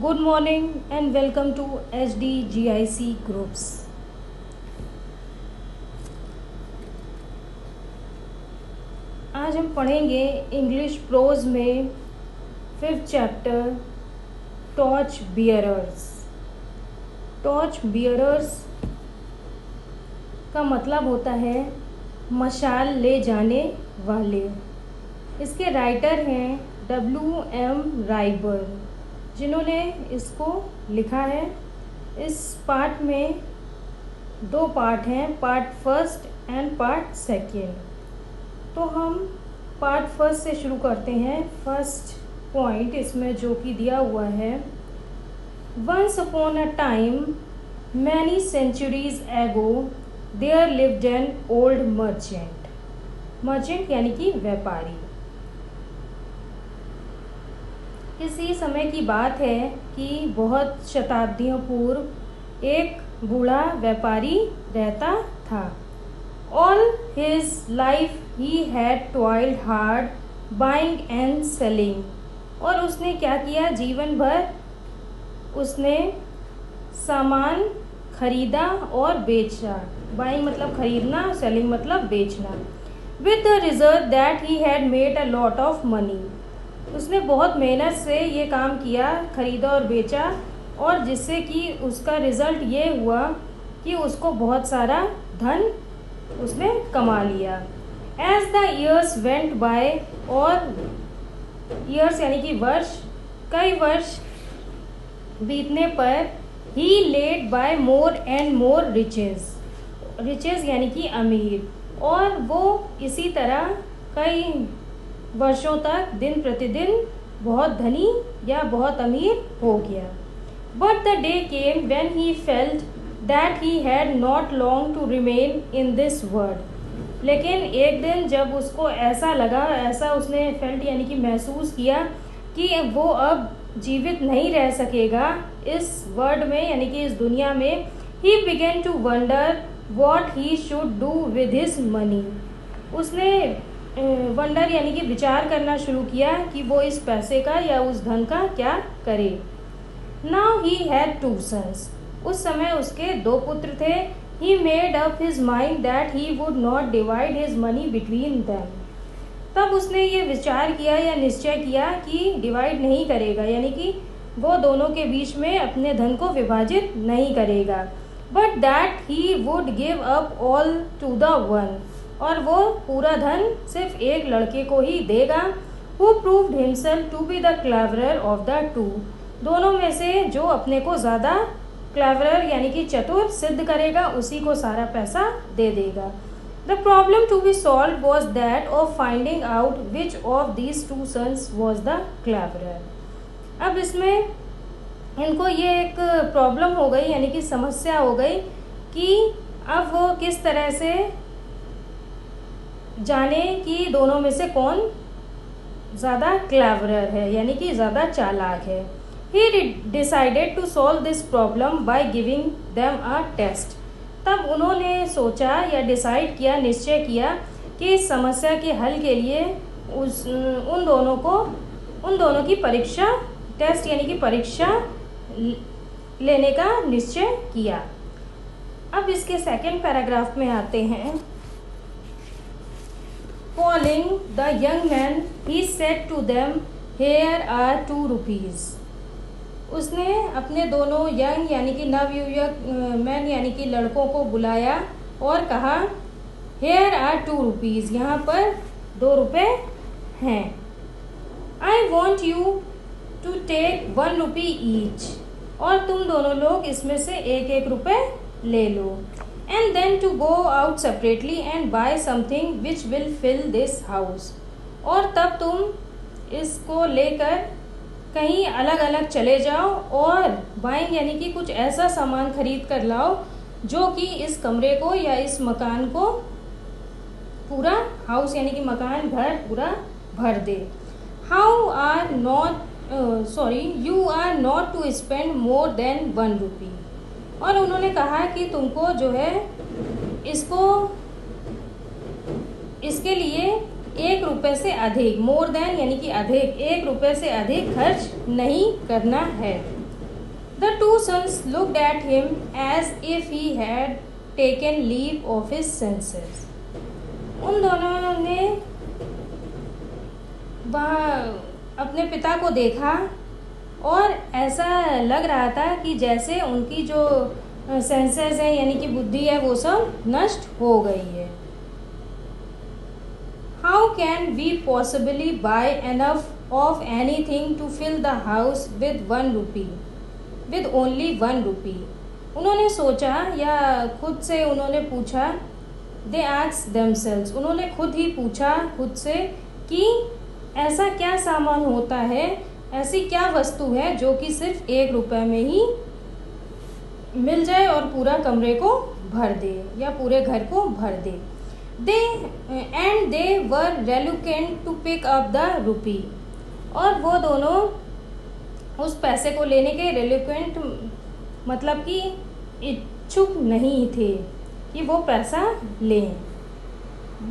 Good morning and welcome to HDGIC groups. आज हम पढ़ेंगे इंग्लिश प्रोज में 5th chapter torch bearers. Torch bearers का मतलब होता है मशाल ले जाने वाले। इसके राइटर हैं WM राइबर, जिन्होंने इसको लिखा है। इस पार्ट में 2 पार्ट हैं, part first and part second. तो हम पार्ट फर्स्ट से शुरू करते हैं। फर्स्ट पॉइंट इसमें जो कि दिया हुआ है, once upon a time many centuries ago there lived an old merchant. Merchant यानी कि व्यापारी। किसी समय की बात है कि बहुत शताब्दियों पूर्व एक बूढ़ा व्यापारी रहता था। All his life he had toiled hard buying and selling. और उसने क्या किया, जीवन भर उसने सामान खरीदा और बेचा। बाइंग मतलब खरीदना, सेलिंग मतलब बेचना। With the result that he had made a lot of money. उसने बहुत मेहनत से ये काम किया, खरीदा और बेचा, और जिससे कि उसका रिज़ल्ट ये हुआ कि उसको बहुत सारा धन उसने कमा लिया। As the years went by, और ईयर्स यानी कि वर्ष, कई वर्ष बीतने पर ही led by more and more riches. Riches यानी कि अमीर, और वो इसी तरह कई वर्षों तक दिन प्रतिदिन बहुत धनी या बहुत अमीर हो गया। But the day came when he felt that he had not long to remain in this world. लेकिन एक दिन जब उसको ऐसा लगा, ऐसा उसने फेल्ट यानी कि महसूस किया कि वो अब जीवित नहीं रह सकेगा इस वर्ल्ड में यानी कि इस दुनिया में, he began to wonder what he should do with his money. उसने वंडर यानी कि विचार करना शुरू किया कि वो इस पैसे का या उस धन का क्या करे। Now he had 2 sons। उस समय उसके 2 पुत्र थे। He made up his mind that he would not divide his money between them. तब उसने ये विचार किया या निश्चय किया कि डिवाइड नहीं करेगा, यानी कि वो दोनों के बीच में अपने धन को विभाजित नहीं करेगा। But that he would give up all to the one. और वो पूरा धन सिर्फ एक लड़के को ही देगा। Who proved himself to be the cleverer of the 2। दोनों में से जो अपने को ज़्यादा क्लेवरर यानी कि चतुर सिद्ध करेगा, उसी को सारा पैसा दे देगा। The problem to be solve was that of finding out which of these 2 sons was the cleverer. अब इसमें इनको ये एक प्रॉब्लम हो गई, यानी कि समस्या हो गई कि अब वो किस तरह से जाने कि दोनों में से कौन ज़्यादा क्लेवरर है, यानी कि ज़्यादा चालाक है। He decided to solve this problem by giving them a test. तब उन्होंने सोचा या डिसाइड किया, निश्चय किया कि इस समस्या के हल के लिए उन दोनों की परीक्षा, टेस्ट यानी कि परीक्षा लेने का निश्चय किया। अब इसके सेकेंड पैराग्राफ में आते हैं। Calling the young men, he said to them, "Here are 2 rupees." उसने अपने दोनों यंग यानी कि नवयुवक मैन यानी कि लड़कों को बुलाया और कहा, Here are 2 rupees। यहाँ पर 2 रुपये हैं। I want you to take 1 rupee each। और तुम दोनों लोग इसमें से 1-1 रुपये ले लो। And then to go out separately and buy something which will fill this house। और तब तुम इसको लेकर कहीं अलग अलग चले जाओ और बाइंग यानी कि कुछ ऐसा सामान खरीद कर लाओ जो कि इस कमरे को या इस मकान को पूरा, हाउस यानी कि मकान, घर पूरा भर दे। You are not to spend more than 1 rupee। और उन्होंने कहा कि तुमको जो है इसके लिए 1 रुपये से अधिक, मोर देन यानी कि अधिक, 1 रुपये से अधिक खर्च नहीं करना है। The two sons looked at him as if he had taken leave of his senses. उन दोनों ने वहाँ अपने पिता को देखा और ऐसा लग रहा था कि जैसे उनकी जो सेंसेस है यानी कि बुद्धि है वो सब नष्ट हो गई है. How can we possibly buy enough of anything to fill the house with 1 rupee? With only 1 rupee. उन्होंने सोचा या खुद से उन्होंने पूछा. They asked themselves. उन्होंने खुद ही पूछा खुद से कि ऐसा क्या सामान होता है, ऐसी क्या वस्तु है जो कि सिर्फ 1 रुपए में ही मिल जाए और पूरा कमरे को भर दे या पूरे घर को भर दे. They were reluctant to pick up the rupee. और वो दोनों उस पैसे को लेने के reluctant मतलब कि इच्छुक नहीं थे कि वो पैसा लें.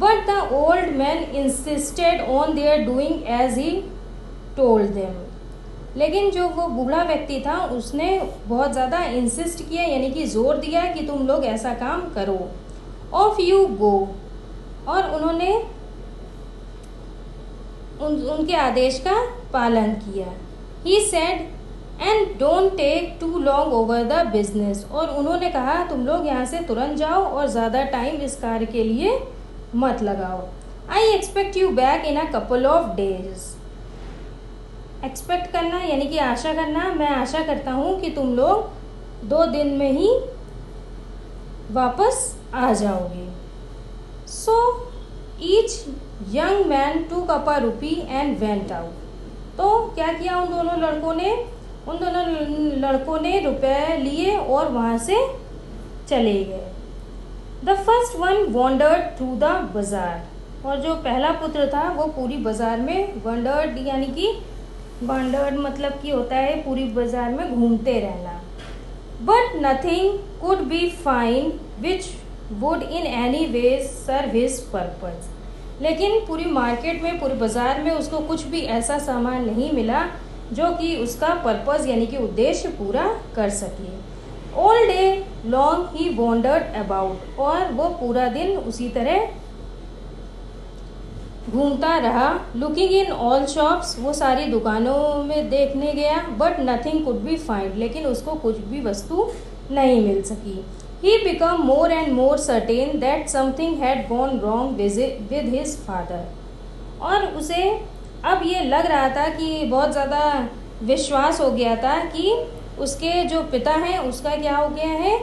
But the old man insisted on their doing as he told them. लेकिन जो वो बूढ़ा व्यक्ति था उसने बहुत ज़्यादा इंसिस्ट किया यानी कि जोर दिया कि तुम लोग ऐसा काम करो. Off you go. और उन्होंने उनके आदेश का पालन किया. He said and don't take too long over the business. और उन्होंने कहा तुम लोग यहाँ से तुरंत जाओ और ज़्यादा टाइम इस कार्य के लिए मत लगाओ. I expect you back in a couple of days. Expect करना यानी कि आशा करना. मैं आशा करता हूँ कि तुम लोग 2 दिन में ही वापस आ जाओगे. So each young man took up a rupee and went out. तो क्या किया उन दोनों लड़कों ने रुपए लिए और वहाँ से चले गए. The first one wandered through the bazaar. और जो पहला पुत्र था वो पूरी बाजार में wandered यानी कि wandered मतलब कि होता है पूरी बाजार में घूमते रहना. But nothing could be found which would in any way serve his purpose. लेकिन पूरी मार्केट में पूरी बाजार में उसको कुछ भी ऐसा सामान नहीं मिला जो कि उसका पर्पस यानी कि उद्देश्य पूरा कर सके. All day long he wandered about. और वो पूरा दिन उसी तरह घूमता रहा. Looking in all shops. वो सारी दुकानों में देखने गया. But nothing could be found. लेकिन उसको कुछ भी वस्तु नहीं मिल सकी. He became more and more certain that something had gone wrong with his father. और उसे अब ये लग रहा था कि बहुत ज़्यादा विश्वास हो गया था कि उसके जो पिता हैं उसका क्या हो गया है,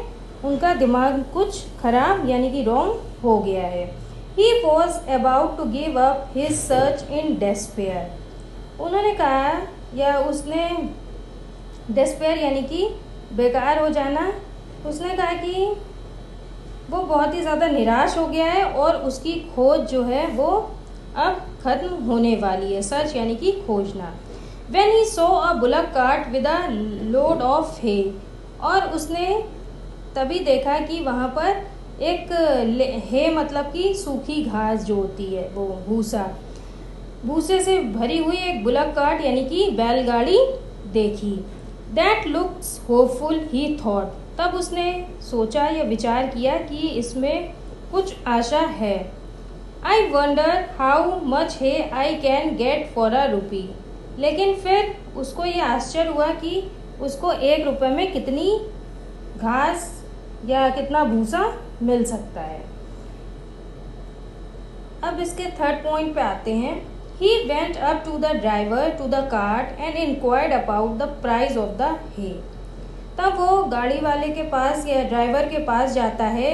उनका दिमाग कुछ खराब यानी कि रॉन्ग हो गया है. He was about to give up his search in despair. उन्होंने कहा या उसने despair यानी कि बेकार हो जाना. उसने कहा कि वो बहुत ही ज़्यादा निराश हो गया है और उसकी खोज जो है वो अब ख़त्म होने वाली है. सर्च यानी कि खोजना. When he saw a bullock cart with a load of hay. और उसने तभी देखा कि वहाँ पर एक है मतलब कि सूखी घास जो होती है वो भूसे से भरी हुई एक बुलक कार्ट यानी कि बैलगाड़ी देखी. That looks hopeful, he thought. तब उसने सोचा या विचार किया कि इसमें कुछ आशा है. I wonder how much hay I can get for a rupee. लेकिन फिर उसको ये आश्चर्य हुआ कि उसको 1 रुपए में कितनी घास या कितना भूसा मिल सकता है. अब इसके 3rd पॉइंट पे आते हैं. He went up to the driver to the cart and inquired about the price of the hay. तब वो गाड़ी वाले के पास या ड्राइवर के पास जाता है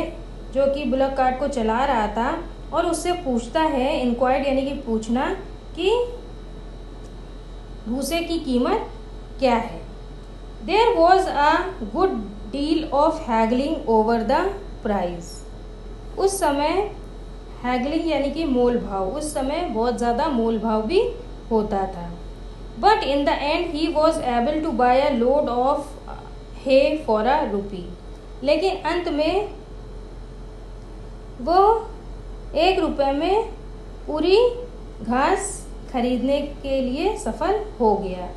जो कि बुलक कार्ट को चला रहा था और उससे पूछता है. इंक्वायर्ड यानी कि पूछना कि भूसे की कीमत क्या है. There was a good deal of haggling over the price. उस समय हैगलिंग यानी कि मोल भाव, उस समय बहुत ज़्यादा मोल भाव भी होता था. But in the end he was able to buy a load of hay for a rupee. लेकिन अंत में वो 1 रुपए में पूरी घास खरीदने के लिए सफल हो गया.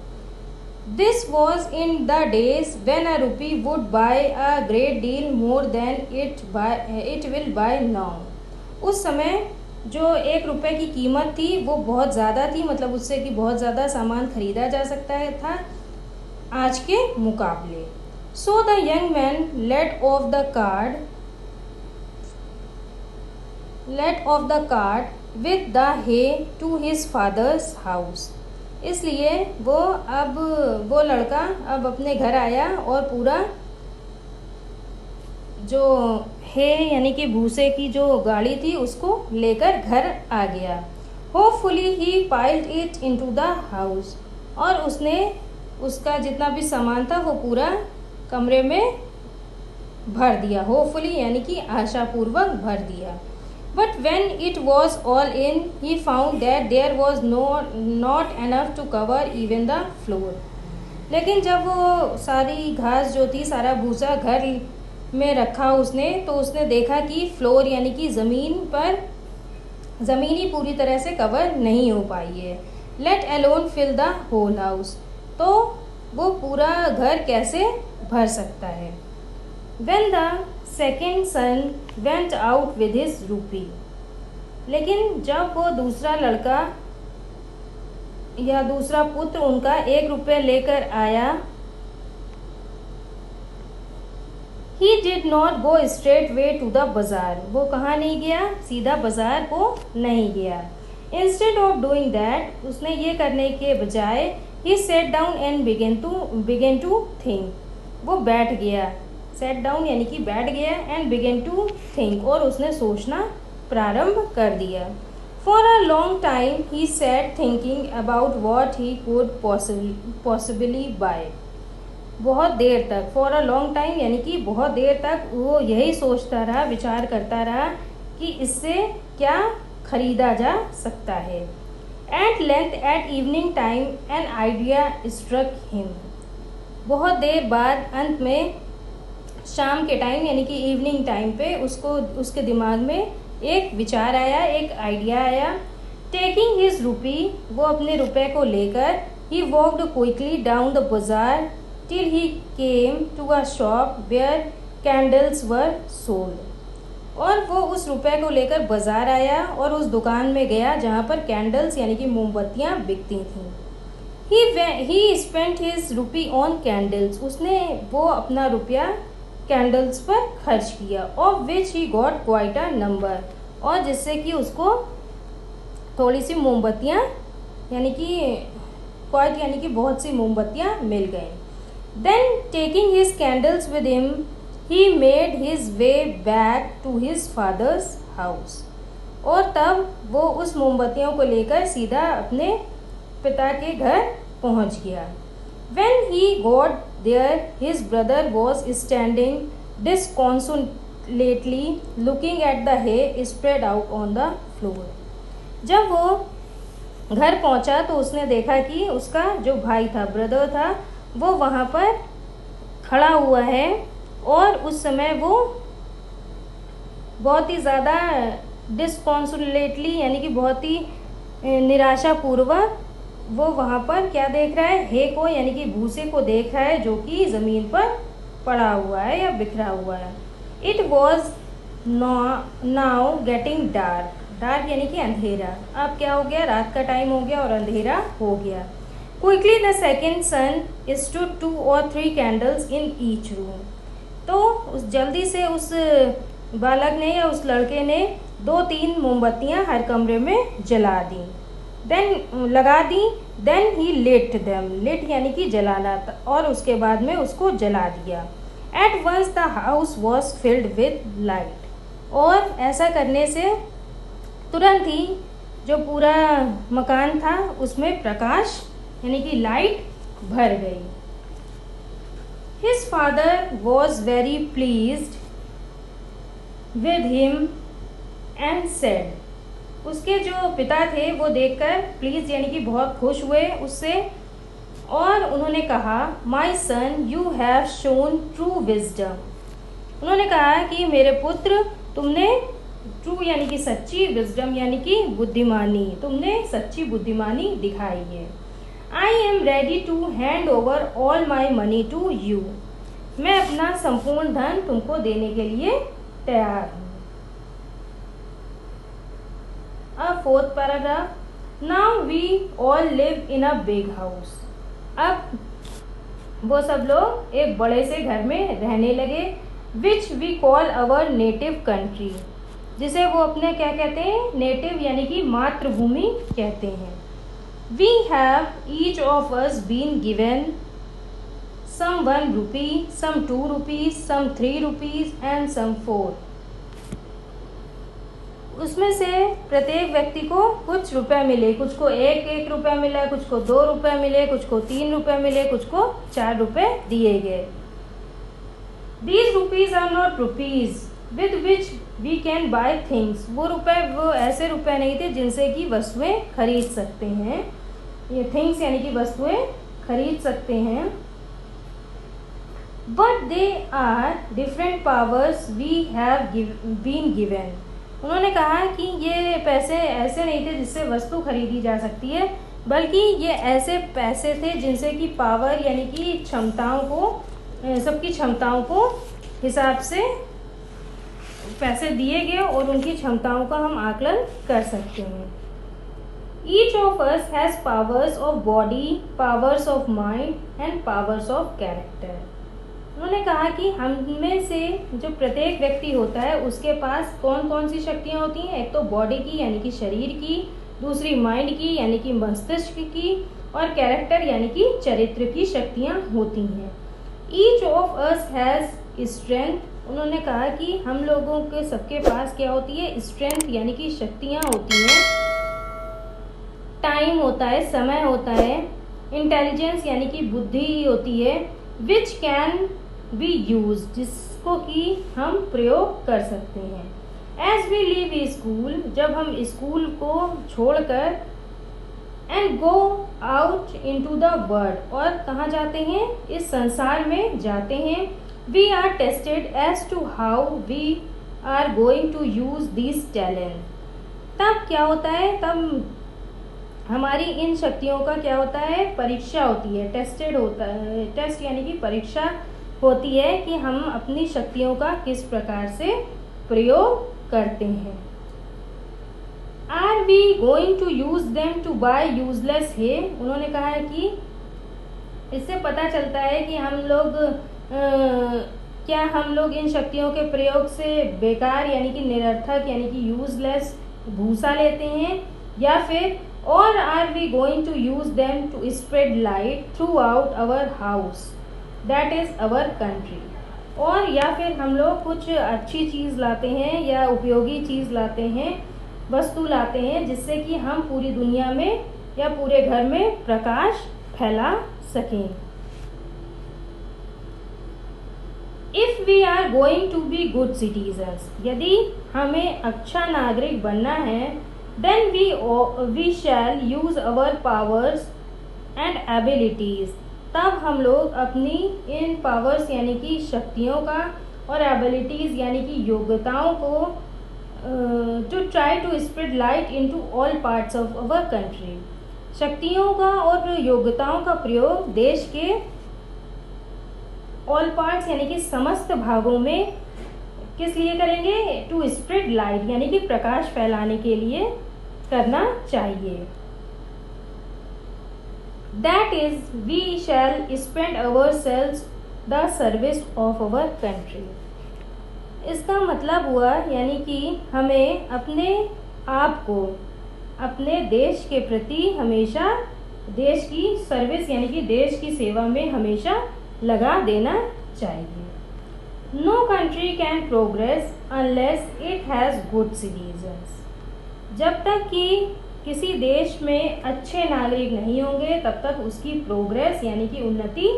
This was in the days when a rupee would buy a great deal more than it will buy now. उस समय जो 1 रुपये की कीमत थी वो बहुत ज़्यादा थी, मतलब उससे कि बहुत ज़्यादा सामान खरीदा जा सकता था आज के मुकाबले. So the young man let off the cart with the hay to his father's house. इसलिए वो लड़का अब अपने घर आया और पूरा जो है यानी कि भूसे की जो गाड़ी थी उसको लेकर घर आ गया. Hopefully he piled it into the house. और उसने उसका जितना भी सामान था वो पूरा कमरे में भर दिया. होपफुली यानी कि आशापूर्वक भर दिया. But when it was all in, he found that there was not enough to cover even the floor. लेकिन जब वो सारी घास जो थी, सारा भूसा घर में रखा उसने, तो उसने देखा कि फ्लोर यानी कि ज़मीन ही पूरी तरह से कवर नहीं हो पाई है. Let alone fill the whole house. तो वो पूरा घर कैसे भर सकता है. When the second son went out with his rupee. लेकिन जब वो दूसरा लड़का या दूसरा पुत्र उनका 1 रुपया लेकर आया, he did not go straight way to the बाजार. वो कहाँ नहीं गया, सीधा बाजार को नहीं गया. Instead of doing that, उसने ये करने के बजाय he sat down and began to think. वो बैठ गया. सेट डाउन यानी कि बैठ गया. एंड बिगेन टू थिंक, और उसने सोचना प्रारंभ कर दिया. For a long time he sat thinking about what he could possibly buy. बहुत देर तक, फॉर अ लॉन्ग टाइम यानी कि बहुत देर तक वो यही सोचता रहा, विचार करता रहा कि इससे क्या खरीदा जा सकता है. At length at evening time an idea struck him. बहुत देर बाद अंत में शाम के टाइम यानी कि इवनिंग टाइम पे उसके दिमाग में एक विचार आया, एक आइडिया आया. टेकिंग हिज रूपी, वो अपने रुपए को लेकर he walked quickly down the bazaar till he came to a shop where candles were sold. और वो उस रुपए को लेकर बाजार आया और उस दुकान में गया जहाँ पर कैंडल्स यानी कि मोमबत्तियाँ बिकती थीं. ही स्पेंट हिज रूपी ऑन कैंडल्स. उसने वो अपना रुपया कैंडल्स पर खर्च किया. Of which he got quite a number, और जिससे कि उसको थोड़ी सी मोमबत्तियाँ यानी कि बहुत सी मोमबत्तियाँ मिल गई. Then taking his candles with him he made his way back to his father's house. और तब वो उस मोमबत्तियों को लेकर सीधा अपने पिता के घर पहुँच गया. When he got there, his brother was standing disconsolately looking at the hay spread out on the floor. जब वो घर पहुंचा तो उसने देखा कि उसका जो भाई था, ब्रदर था, वो वहाँ पर खड़ा हुआ है और उस समय वो बहुत ही ज़्यादा डिस्कॉन्सोलेटली यानी कि बहुत ही निराशापूर्वक वो वहाँ पर क्या देख रहा है, हे को यानी कि भूसे को देख रहा है जो कि ज़मीन पर पड़ा हुआ है या बिखरा हुआ है. It was now getting dark. Dark यानी कि अंधेरा. अब क्या हो गया, रात का टाइम हो गया और अंधेरा हो गया. Quickly the second sun stood 2 or 3 candles in each room. तो उस जल्दी से उस बालक ने या उस लड़के ने 2-3 मोमबत्तियाँ हर कमरे में जला दी. लगा दी. Then he lit them. Lit यानी कि जलाना, और उसके बाद में उसको जला दिया. At once the house was filled with light. और ऐसा करने से तुरंत ही जो पूरा मकान था उसमें प्रकाश यानी कि लाइट भर गई. His father was very pleased with him and said. उसके जो पिता थे वो देखकर प्लीज यानी कि बहुत खुश हुए उससे, और उन्होंने कहा, my son you have shown true wisdom. उन्होंने कहा कि मेरे पुत्र, तुमने ट्रू यानी कि सच्ची, विजडम यानी कि बुद्धिमानी, तुमने सच्ची बुद्धिमानी दिखाई है. I am ready to hand over all my money to you. मैं अपना संपूर्ण धन तुमको देने के लिए तैयार हूँ। Fourth paragraph, now we all live in a big house. अब वो सब लोग एक बड़े से घर में रहने लगे, which we call our native country, जिसे वो अपने क्या कहते हैं, नेटिव यानी कि मातृभूमि कहते हैं। We have each of us been given some 1 rupee, some 2 rupees, some 3 rupees and some 4। उसमें से प्रत्येक व्यक्ति को कुछ रुपए मिले, कुछ को 1 रुपया मिला, कुछ को 2 रुपये मिले, कुछ को 3 रुपये मिले, कुछ को 4 रुपये दिए गए। These rupees are not rupees with which we can buy things। वो ऐसे रुपए नहीं थे जिनसे कि वस्तुएं खरीद सकते हैं। ये थिंग्स यानी कि वस्तुएं खरीद सकते हैं। But they are different powers we have been given। उन्होंने कहा कि ये पैसे ऐसे नहीं थे जिससे वस्तु खरीदी जा सकती है, बल्कि ये ऐसे पैसे थे जिनसे कि पावर यानी कि क्षमताओं को, सबकी क्षमताओं को हिसाब से पैसे दिए गए और उनकी क्षमताओं का हम आकलन कर सकते हैं। Each of us has powers of body, powers of mind and powers of character। उन्होंने कहा कि हम में से जो प्रत्येक व्यक्ति होता है उसके पास कौन कौन सी शक्तियाँ होती हैं। एक तो बॉडी की यानी कि शरीर की, दूसरी माइंड की यानी कि मस्तिष्क की, और कैरेक्टर यानी कि चरित्र की शक्तियाँ होती हैं। Each of us has strength. उन्होंने कहा कि हम लोगों के सबके पास क्या होती है, स्ट्रेंथ यानी कि शक्तियाँ होती हैं। टाइम होता है, समय होता है। इंटेलिजेंस यानी कि बुद्धि होती है। विच कैन बी यूज, जिसको कि हम प्रयोग कर सकते हैं। एज वी लीव स्कूल, जब हम स्कूल को छोड़कर, and go out into the world, और कहाँ जाते हैं, इस संसार में जाते हैं। We are tested as to how we are going to use this talent. तब क्या होता है, तब हमारी इन शक्तियों का क्या होता है, परीक्षा होती है। टेस्टेड होता है, टेस्ट यानी कि परीक्षा होती है कि हम अपनी शक्तियों का किस प्रकार से प्रयोग करते हैं। Are we going to use them to buy useless है। उन्होंने कहा है कि इससे पता चलता है कि क्या हम लोग इन शक्तियों के प्रयोग से बेकार यानी कि निरर्थक यानी कि यूजलेस भूसा लेते हैं, या फिर और are we going to use them to spread light throughout our house, that is our country. और या फिर हम लोग कुछ अच्छी चीज़ लाते हैं या उपयोगी चीज़ लाते हैं, वस्तु लाते हैं, जिससे कि हम पूरी दुनिया में या पूरे घर में प्रकाश फैला सकें। If we are going to be good citizens, यदि हमें अच्छा नागरिक बनना है, then we shall use our powers and abilities, तब हम लोग अपनी इन पावर्स यानी कि शक्तियों का और एबिलिटीज यानी कि योग्यताओं को to try to spread light into all parts of our country, शक्तियों का और योग्यताओं का प्रयोग देश के ऑल पार्ट्स यानी कि समस्त भागों में किस लिए करेंगे, टू स्प्रेड लाइट यानी कि प्रकाश फैलाने के लिए करना चाहिए। That is, we shall spend ourselves the service of our country। इसका मतलब हुआ यानी कि हमें अपने आप को अपने देश के प्रति हमेशा देश की सर्विस यानी कि देश की सेवा में हमेशा लगा देना चाहिए। No country can progress unless it has good citizens. जब तक कि किसी देश में अच्छे नागरिक नहीं होंगे तब तक उसकी प्रोग्रेस यानी कि उन्नति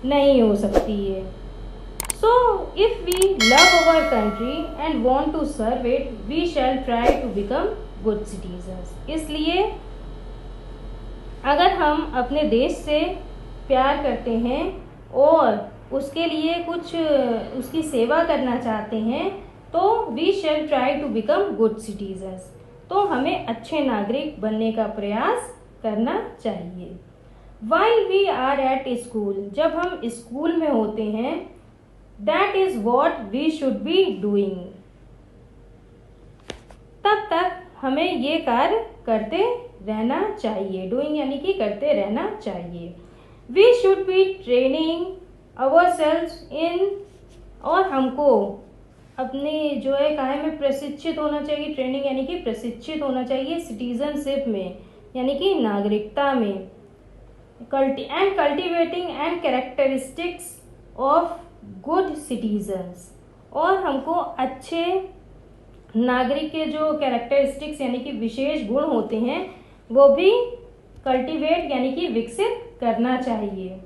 नहीं हो सकती है। So if we love our country and want to serve it, we shall try to become good citizens. इसलिए अगर हम अपने देश से प्यार करते हैं और उसके लिए कुछ उसकी सेवा करना चाहते हैं, तो we shall try to become good citizens, तो हमें अच्छे नागरिक बनने का प्रयास करना चाहिए। While we are at school, जब हम स्कूल में होते हैं, that is what we should be doing. तब तक हमें ये कार्य करते रहना चाहिए. Doing यानी कि करते रहना चाहिए. We should be training ourselves in, और हमको अपने जो है कार्य में प्रशिक्षित होना चाहिए. ट्रेनिंग यानी कि प्रशिक्षित होना चाहिए. सिटीजनशिप में यानी कि नागरिकता में. And cultivating and characteristics of good citizens, और हमको अच्छे नागरिक के जो कैरेक्टरिस्टिक्स यानी कि विशेष गुण होते हैं वो भी कल्टिवेट यानी कि विकसित करना चाहिए.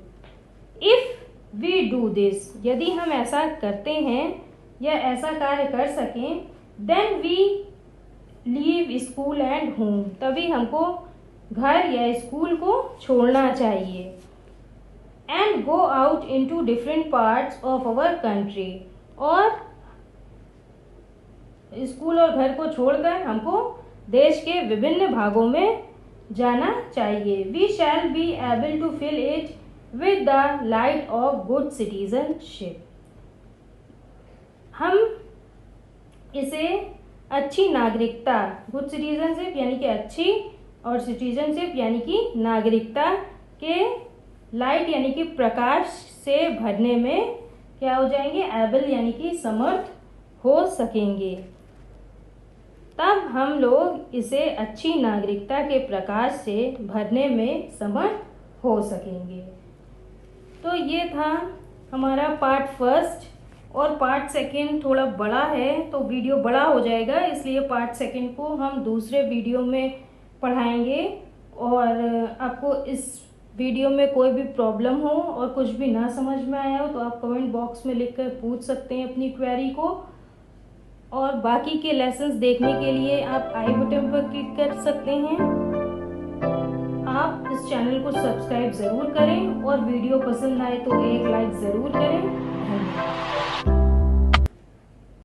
इफ वी डू दिस, यदि हम ऐसा करते हैं या ऐसा कार्य कर सकें, then we leave school and home, तभी हमको घर या स्कूल को छोड़ना चाहिए. And go out into different parts of our country, और स्कूल और घर को छोड़कर हमको देश के विभिन्न भागों में जाना चाहिए. We shall be able to fill it with the light of good citizenship. हम इसे अच्छी नागरिकता, गुड सिटीजनशिप यानी कि अच्छी, और सिटीजनशिप यानी कि नागरिकता के लाइट यानी कि प्रकाश से भरने में क्या हो जाएंगे, एबल यानी कि समर्थ हो सकेंगे. तब हम लोग इसे अच्छी नागरिकता के प्रकाश से भरने में समर्थ हो सकेंगे. तो ये था हमारा पार्ट फर्स्ट, और पार्ट सेकंड थोड़ा बड़ा है तो वीडियो बड़ा हो जाएगा, इसलिए पार्ट सेकंड को हम दूसरे वीडियो में पढ़ाएंगे. और आपको इस वीडियो में कोई भी प्रॉब्लम हो और कुछ भी ना समझ में आया हो तो आप कमेंट बॉक्स में लिखकर पूछ सकते हैं अपनी क्वेरी को. और बाकी के लेसन्स देखने के लिए आप आई बटन पर क्लिक कर सकते हैं. आप इस चैनल को सब्सक्राइब ज़रूर करें, और वीडियो पसंद आए तो एक लाइक ज़रूर करें. धन्यवाद.